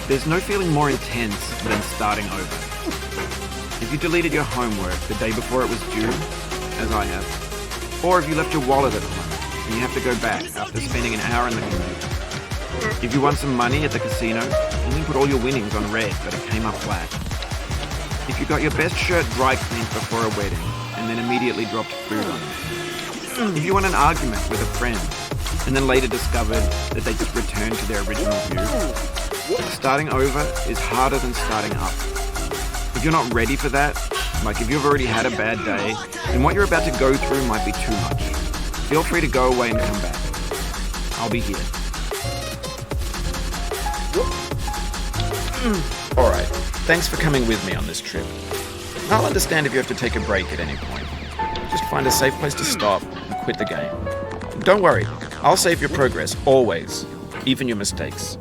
There's no feeling more intense than starting over. If you deleted your homework the day before it was due, as I have, or if you left your wallet at home and you have to go back after spending an hour in the commute. If you won some money at the casino and you put all your winnings on red but it came up flat. If you got your best shirt dry cleaned before a wedding and then immediately dropped food on it. If you won an argument with a friend and then later discovered that they just returned to their original view. Starting over is harder than starting up. If you're not ready for that, like if you've already had a bad day, then what you're about to go through might be too much. Feel free to go away and come back. I'll be here. Alright, thanks for coming with me on this trip. I'll understand if you have to take a break at any point. Just find a safe place to stop and quit the game. Don't worry, I'll save your progress, always, even your mistakes.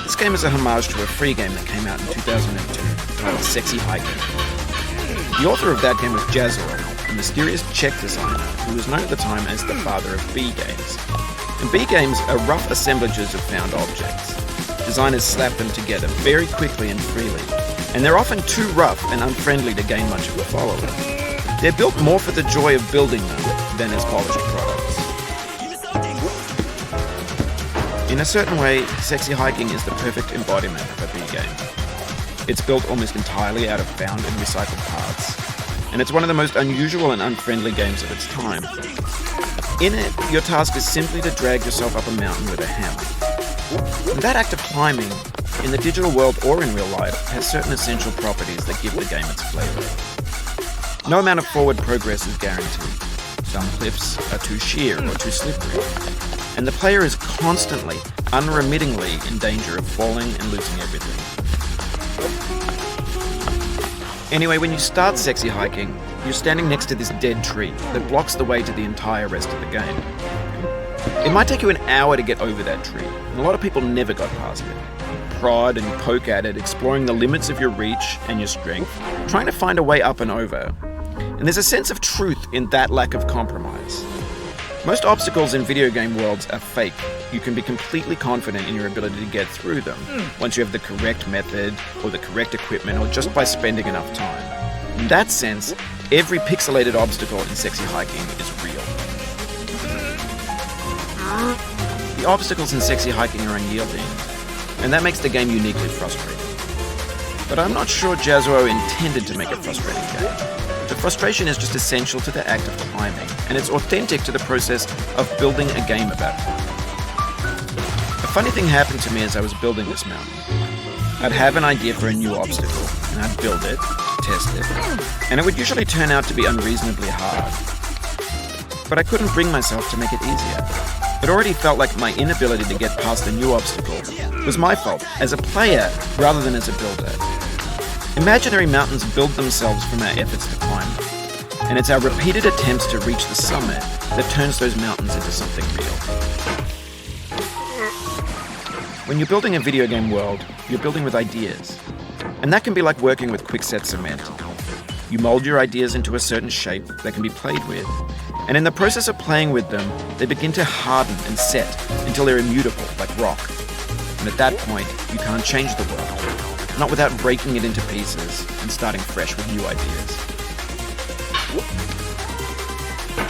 This game is a homage to a free game that came out in 2002 titled Sexy Hiking. The author of that game was Jazero, a mysterious Czech designer who was known at the time as the father of B games. And B games are rough assemblages of found objects. Designers slap them together very quickly and freely, and they're often too rough and unfriendly to gain much of a following. They're built more for the joy of building them than as polished products. In a certain way, Sexy Hiking is the perfect embodiment of a B game. It's built almost entirely out of found and recycled parts, and it's one of the most unusual and unfriendly games of its time. In it, your task is simply to drag yourself up a mountain with a hammer. And that act of climbing, in the digital world or in real life, has certain essential properties that give the game its flavor. No amount of forward progress is guaranteed. Some cliffs are too sheer or too slippery, and the player is constantly, unremittingly in danger of falling and losing everything. Anyway, when you start Sexy Hiking, you're standing next to this dead tree that blocks the way to the entire rest of the game. It might take you an hour to get over that tree, and a lot of people never got past it. You prod and poke at it, exploring the limits of your reach and your strength, trying to find a way up and over. And there's a sense of truth in that lack of compromise. Most obstacles in video game worlds are fake. You can be completely confident in your ability to get through them once you have the correct method or the correct equipment or just by spending enough time. In that sense, every pixelated obstacle in Sexy Hiking is real. The obstacles in Sexy Hiking are unyielding, and that makes the game uniquely frustrating. But I'm not sure Jazero intended to make a frustrating game. The frustration is just essential to the act of climbing, and it's authentic to the process of building a game about climbing. A funny thing happened to me as I was building this mountain. I'd have an idea for a new obstacle, and I'd build it, test it, and it would usually turn out to be unreasonably hard. But I couldn't bring myself to make it easier. It already felt like my inability to get past the new obstacle was my fault as a player rather than as a builder. Imaginary mountains build themselves from our efforts to climb them, and it's our repeated attempts to reach the summit that turns those mountains into something real. When you're building a video game world, you're building with ideas, and that can be like working with quickset cement. You mold your ideas into a certain shape that can be played with, and in the process of playing with them, they begin to harden and set until they're immutable, like rock. And at that point, you can't change the world. Not without breaking it into pieces and starting fresh with new ideas.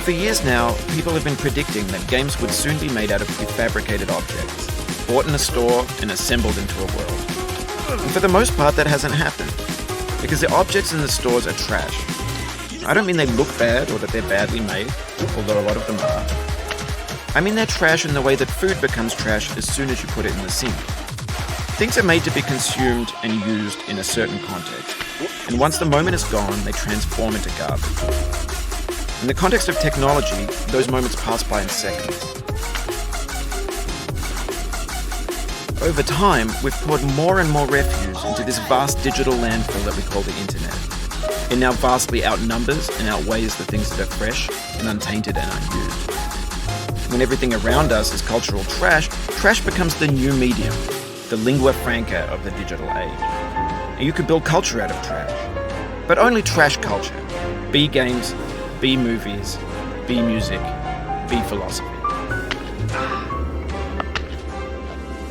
For years now, people have been predicting that games would soon be made out of prefabricated objects, bought in a store and assembled into a world. And for the most part, that hasn't happened, because the objects in the stores are trash. I don't mean they look bad or that they're badly made, although a lot of them are. I mean they're trash in the way that food becomes trash as soon as you put it in the sink. Things are made to be consumed and used in a certain context, and once the moment is gone, they transform into garbage. In the context of technology, those moments pass by in seconds. Over time, we've poured more and more refuse into this vast digital landfill that we call the internet. It now vastly outnumbers and outweighs the things that are fresh and untainted and unused. When everything around us is cultural trash, trash becomes the new medium, the lingua franca of the digital age. And you could build culture out of trash. But only trash culture. B games, B movies, B music, B philosophy.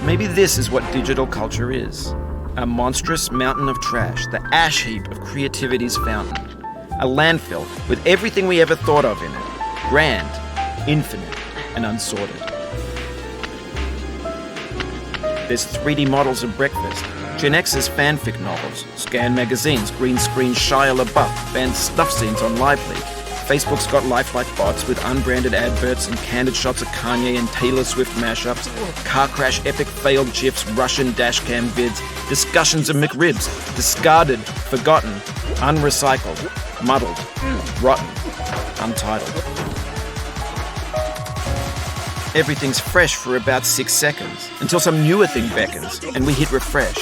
Maybe this is what digital culture is. A monstrous mountain of trash, the ash heap of creativity's fountain. A landfill with everything we ever thought of in it. Grand, infinite, and unsorted. There's 3D models of breakfast, Gen X's fanfic novels, Scan magazines, green screen Shia LaBeouf, banned stuff scenes on Lively. Facebook's got lifelike bots with unbranded adverts and candid shots of Kanye and Taylor Swift mashups, car crash epic failed GIFs, Russian dashcam vids, discussions of McRibs, discarded, forgotten, unrecycled, muddled, rotten, untitled. Everything's fresh for about 6 seconds, until some newer thing beckons, and we hit refresh.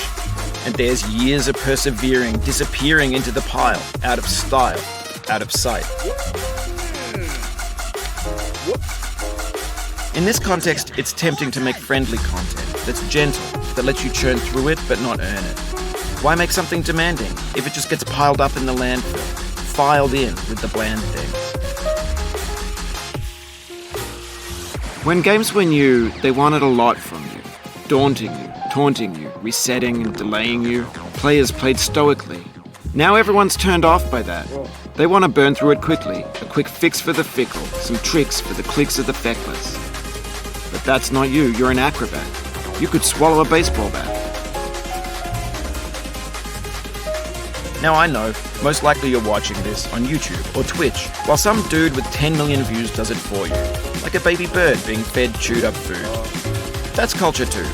And there's years of persevering disappearing into the pile, out of style, out of sight. In this context, it's tempting to make friendly content that's gentle, that lets you churn through it but not earn it. Why make something demanding if it just gets piled up in the landfill, filed in with the bland things? When games were new, they wanted a lot from you. Daunting you, taunting you, resetting and delaying you. Players played stoically. Now everyone's turned off by that. They want to burn through it quickly. A quick fix for the fickle, some tricks for the clicks of the feckless. But that's not you, you're an acrobat. You could swallow a baseball bat. Now I know, most likely you're watching this on YouTube or Twitch, while some dude with 10 million views does it for you. Like a baby bird being fed chewed up food. That's culture too.